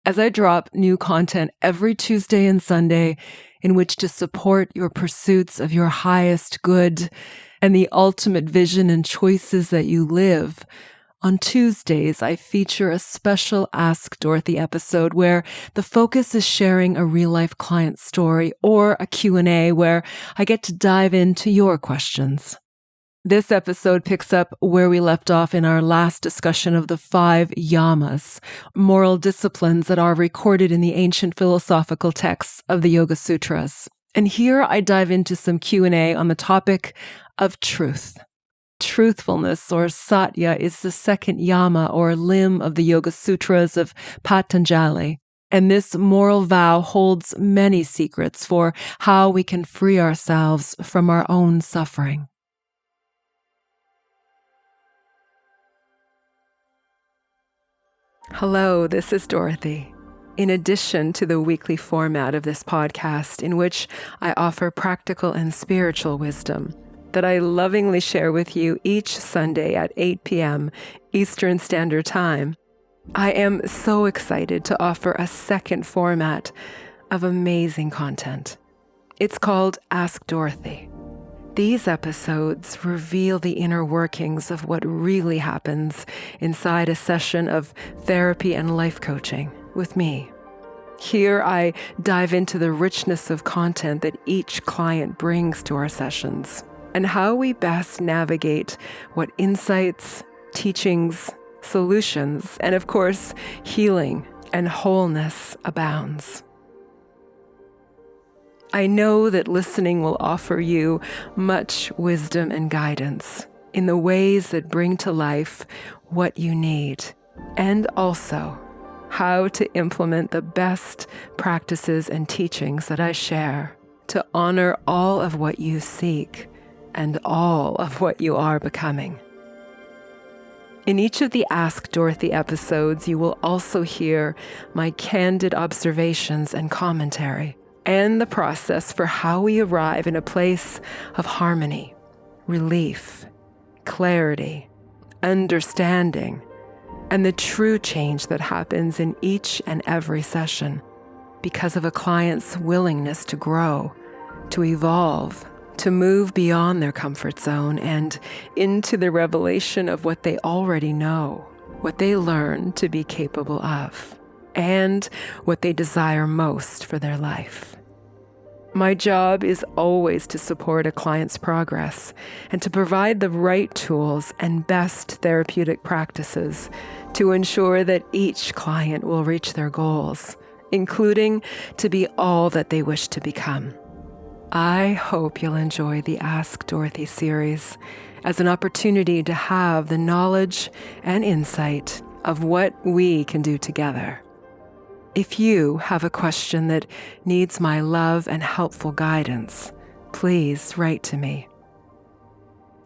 as I drop new content every Tuesday and Sunday in which to support your pursuits of your highest good and the ultimate vision and choices that you live. On Tuesdays, I feature a special Ask Dorothy episode where the focus is sharing a real-life client story, or a Q&A where I get to dive into your questions. This episode picks up where we left off in our last discussion of the 5 Yamas, moral disciplines that are recorded in the ancient philosophical texts of the Yoga Sutras. And here I dive into some Q&A on the topic of truth. Truthfulness, or Satya, is the second Yama or limb of the Yoga Sutras of Patanjali. And this moral vow holds many secrets for how we can free ourselves from our own suffering. Hello, this is Dorothy. In addition to the weekly format of this podcast, in which I offer practical and spiritual wisdom that I lovingly share with you each Sunday at 8 p.m. Eastern Standard Time, I am so excited to offer a second format of amazing content. It's called Ask Dorothy. These episodes reveal the inner workings of what really happens inside a session of therapy and life coaching with me. Here I dive into the richness of content that each client brings to our sessions and how we best navigate what insights, teachings, solutions, and of course, healing and wholeness abounds. I know that listening will offer you much wisdom and guidance in the ways that bring to life what you need, and also how to implement the best practices and teachings that I share to honor all of what you seek and all of what you are becoming. In each of the Ask Dorothy episodes, you will also hear my candid observations and commentary, and the process for how we arrive in a place of harmony, relief, clarity, understanding, and the true change that happens in each and every session because of a client's willingness to grow, to evolve, to move beyond their comfort zone and into the revelation of what they already know, what they learn to be capable of, and what they desire most for their life. My job is always to support a client's progress and to provide the right tools and best therapeutic practices to ensure that each client will reach their goals, including to be all that they wish to become. I hope you'll enjoy the Ask Dorothy series as an opportunity to have the knowledge and insight of what we can do together. If you have a question that needs my love and helpful guidance, please write to me.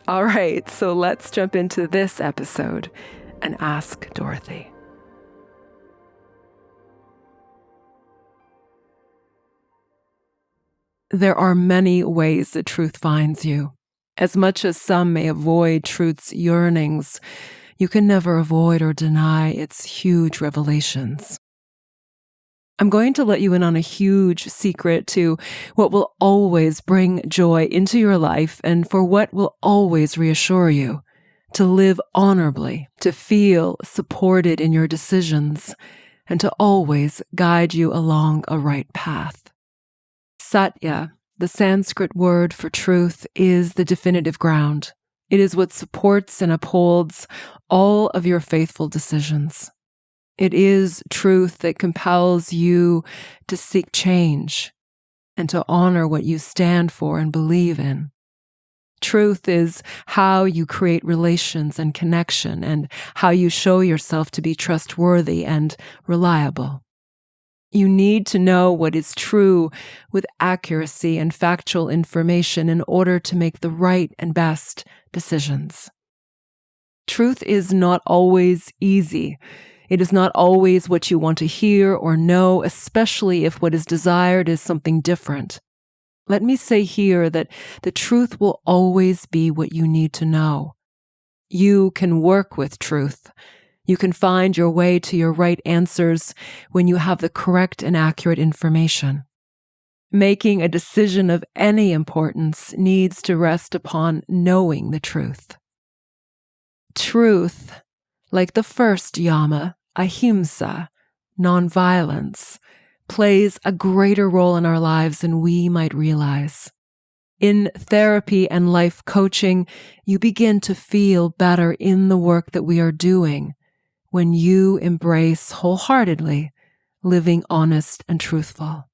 All right, so let's jump into this episode and Ask Dorothy. There are many ways that truth finds you. As much as some may avoid truth's yearnings, you can never avoid or deny its huge revelations. I'm going to let you in on a huge secret to what will always bring joy into your life and for what will always reassure you, to live honourably, to feel supported in your decisions, and to always guide you along a right path. Satya, the Sanskrit word for truth, is the definitive ground. It is what supports and upholds all of your faithful decisions. It is truth that compels you to seek change and to honor what you stand for and believe in. Truth is how you create relations and connection and how you show yourself to be trustworthy and reliable. You need to know what is true with accuracy and factual information in order to make the right and best decisions. Truth is not always easy. It is not always what you want to hear or know, especially if what is desired is something different. Let me say here that the truth will always be what you need to know. You can work with truth. You can find your way to your right answers when you have the correct and accurate information. Making a decision of any importance needs to rest upon knowing the truth. Truth, like the first Yama, ahimsa, nonviolence, plays a greater role in our lives than we might realize. In therapy and life coaching, you begin to feel better in the work that we are doing when you embrace wholeheartedly living honest and truthful.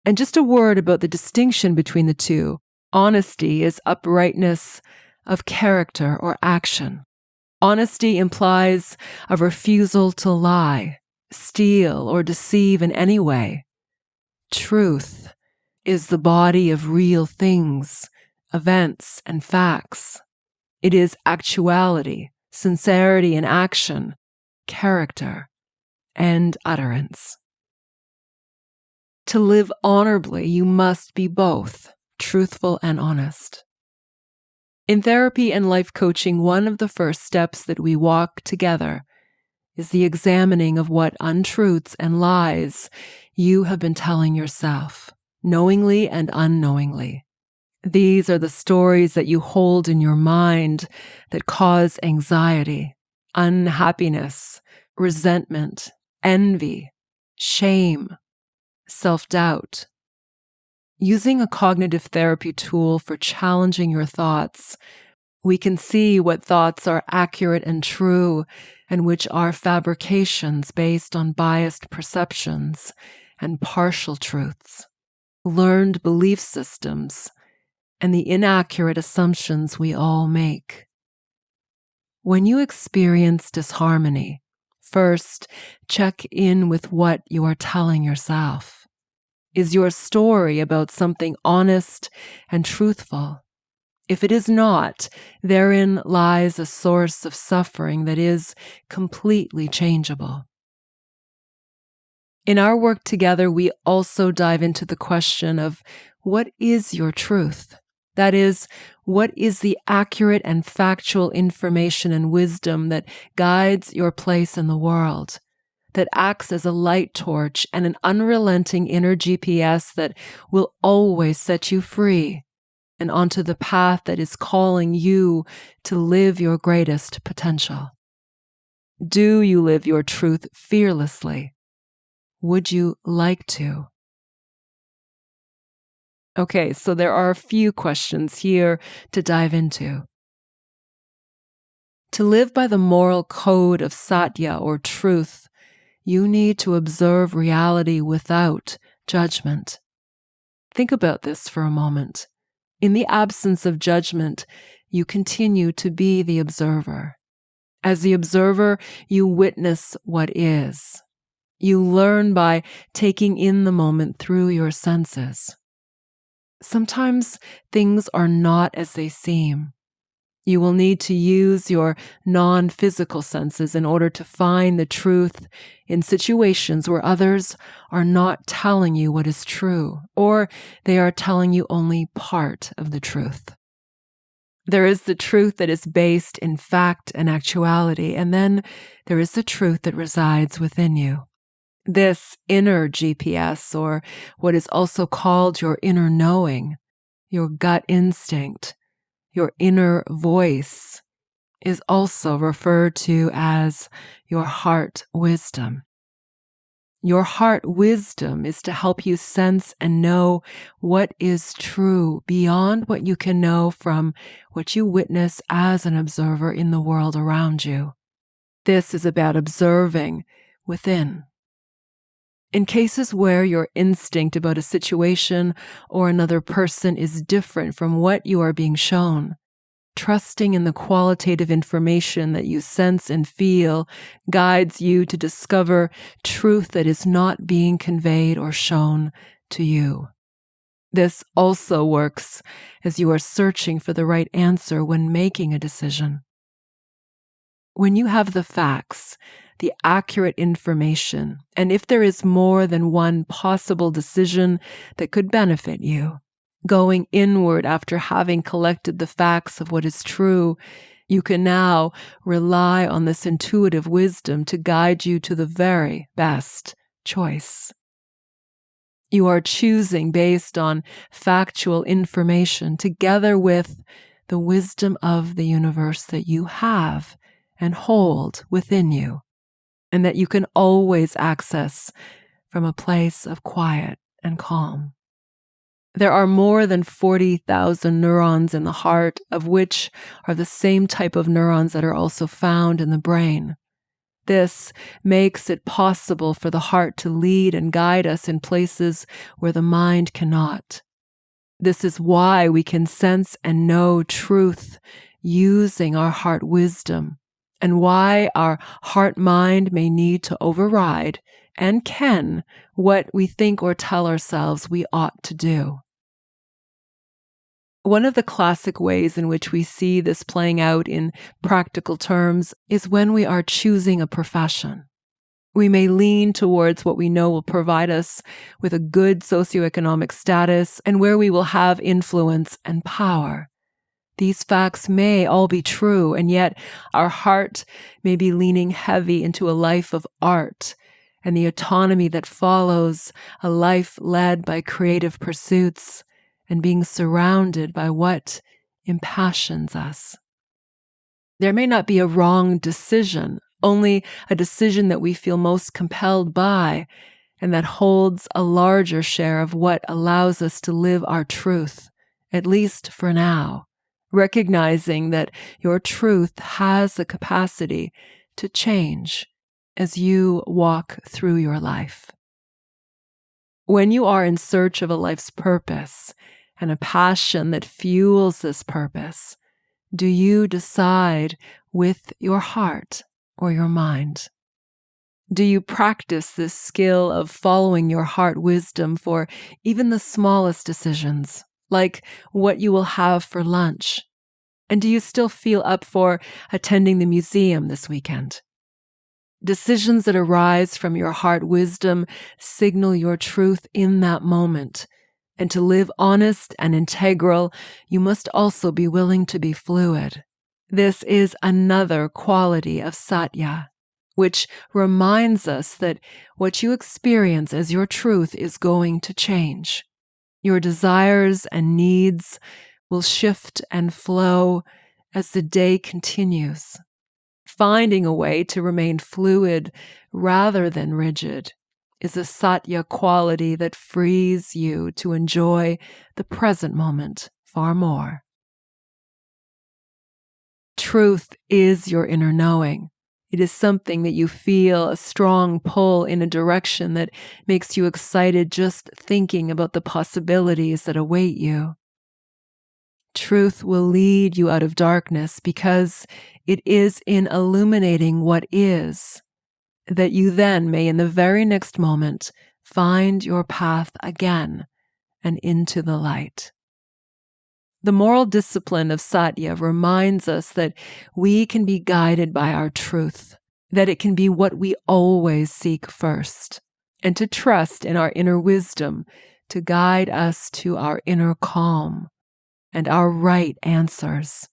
And just a word about the distinction between the two. Honesty is uprightness of character or action. Honesty implies a refusal to lie, steal, or deceive in any way. Truth is the body of real things, events, and facts. It is actuality, sincerity in action, character, and utterance. To live honorably, you must be both truthful and honest. In therapy and life coaching, one of the first steps that we walk together is the examining of what untruths and lies you have been telling yourself, knowingly and unknowingly. These are the stories that you hold in your mind that cause anxiety, unhappiness, resentment, envy, shame, self-doubt. Using a cognitive therapy tool for challenging your thoughts, we can see what thoughts are accurate and true and which are fabrications based on biased perceptions and partial truths, learned belief systems, and the inaccurate assumptions we all make. When you experience disharmony, first check in with what you are telling yourself. Is your story about something honest and truthful? If it is not, therein lies a source of suffering that is completely changeable. In our work together, we also dive into the question of what is your truth? That is, what is the accurate and factual information and wisdom that guides your place in the world, that acts as a light torch and an unrelenting inner GPS that will always set you free and onto the path that is calling you to live your greatest potential? Do you live your truth fearlessly? Would you like to? Okay, so there are a few questions here to dive into. To live by the moral code of Satya or truth, you need to observe reality without judgment. Think about this for a moment. In the absence of judgment, you continue to be the observer. As the observer, you witness what is. You learn by taking in the moment through your senses. Sometimes things are not as they seem. You will need to use your non-physical senses in order to find the truth in situations where others are not telling you what is true, or they are telling you only part of the truth. There is the truth that is based in fact and actuality, and then there is the truth that resides within you. This inner GPS, or what is also called your inner knowing, your gut instinct, your inner voice, is also referred to as your heart wisdom. Your heart wisdom is to help you sense and know what is true beyond what you can know from what you witness as an observer in the world around you. This is about observing within. In cases where your instinct about a situation or another person is different from what you are being shown, trusting in the qualitative information that you sense and feel guides you to discover truth that is not being conveyed or shown to you. This also works as you are searching for the right answer when making a decision. When you have the facts, the accurate information, and if there is more than one possible decision that could benefit you, going inward after having collected the facts of what is true You can now rely on this intuitive wisdom to guide you to the very best choice. You are choosing based on factual information together with the wisdom of the universe that you have and hold within you, and that you can always access from a place of quiet and calm. There are more than 40,000 neurons in the heart, of which are the same type of neurons that are also found in the brain. This makes it possible for the heart to lead and guide us in places where the mind cannot. This is why we can sense and know truth using our heart wisdom, and why our heart mind may need to override, and can, what we think or tell ourselves we ought to do. One of the classic ways in which we see this playing out in practical terms is when we are choosing a profession. We may lean towards what we know will provide us with a good socioeconomic status and where we will have influence and power. These facts may all be true, and yet our heart may be leaning heavy into a life of art and the autonomy that follows a life led by creative pursuits and being surrounded by what impassions us. There may not be a wrong decision, only a decision that we feel most compelled by, and that holds a larger share of what allows us to live our truth, at least for now, recognizing that your truth has the capacity to change as you walk through your life. When you are in search of a life's purpose and a passion that fuels this purpose, do you decide with your heart or your mind? Do you practice this skill of following your heart wisdom for even the smallest decisions, like what you will have for lunch? And do you still feel up for attending the museum this weekend? Decisions that arise from your heart wisdom signal your truth in that moment. And to live honest and integral, you must also be willing to be fluid. This is another quality of Satya, which reminds us that what you experience as your truth is going to change. Your desires and needs will shift and flow as the day continues. Finding a way to remain fluid rather than rigid is a Satya quality that frees you to enjoy the present moment far more. Truth is your inner knowing. It is something that you feel a strong pull in a direction that makes you excited just thinking about the possibilities that await you. Truth will lead you out of darkness because it is in illuminating what is that you then may in the very next moment find your path again and into the light. The moral discipline of Satya reminds us that we can be guided by our truth, that it can be what we always seek first, and to trust in our inner wisdom to guide us to our inner calm and our right answers.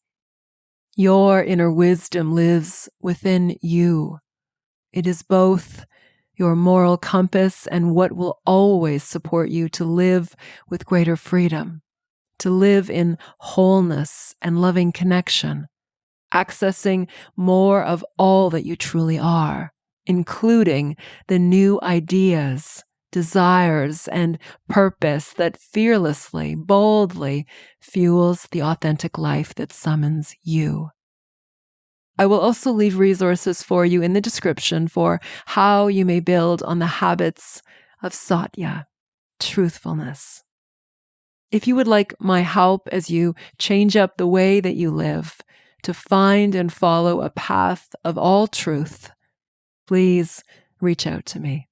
Your inner wisdom lives within you. It is both your moral compass and what will always support you to live with greater freedom, to live in wholeness and loving connection, accessing more of all that you truly are, including the new ideas, desires, and purpose that fearlessly, boldly fuels the authentic life that summons you. I will also leave resources for you in the description for how you may build on the habits of Satya, truthfulness. If you would like my help as you change up the way that you live to find and follow a path of all truth, please reach out to me.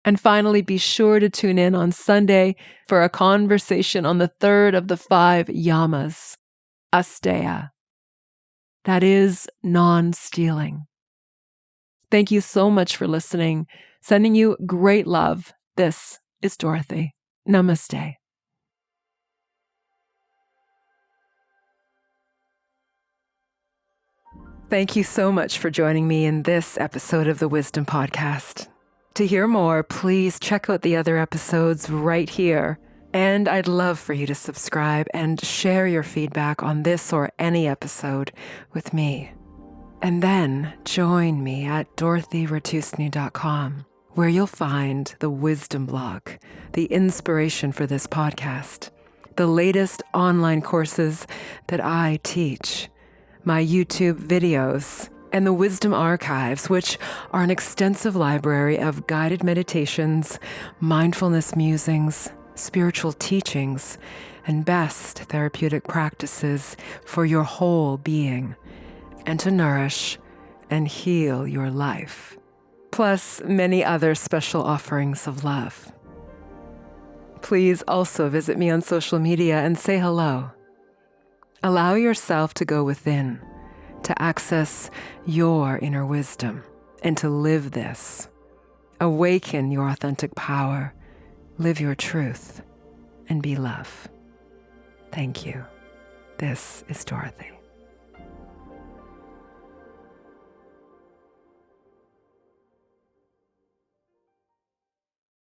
And finally, be sure to tune in on Sunday for a conversation on the third of the 5 Yamas, Asteya. That is non-stealing. Thank you so much for listening. Sending you great love. This is Dorothy. Namaste. Thank you so much for joining me in this episode of the Wisdom Podcast. To hear more, please check out the other episodes right here. And I'd love for you to subscribe and share your feedback on this or any episode with me. And then join me at dorothyratusny.com, where you'll find the wisdom blog, the inspiration for this podcast, the latest online courses that I teach, my YouTube videos, and the Wisdom Archives, which are an extensive library of guided meditations, mindfulness musings, spiritual teachings, and best therapeutic practices for your whole being, and to nourish and heal your life, plus many other special offerings of love. Please also visit me on social media and say hello. Allow yourself to go within, to access your inner wisdom, and to live this. Awaken your authentic power, live your truth, and be love. Thank you. This is Dorothy.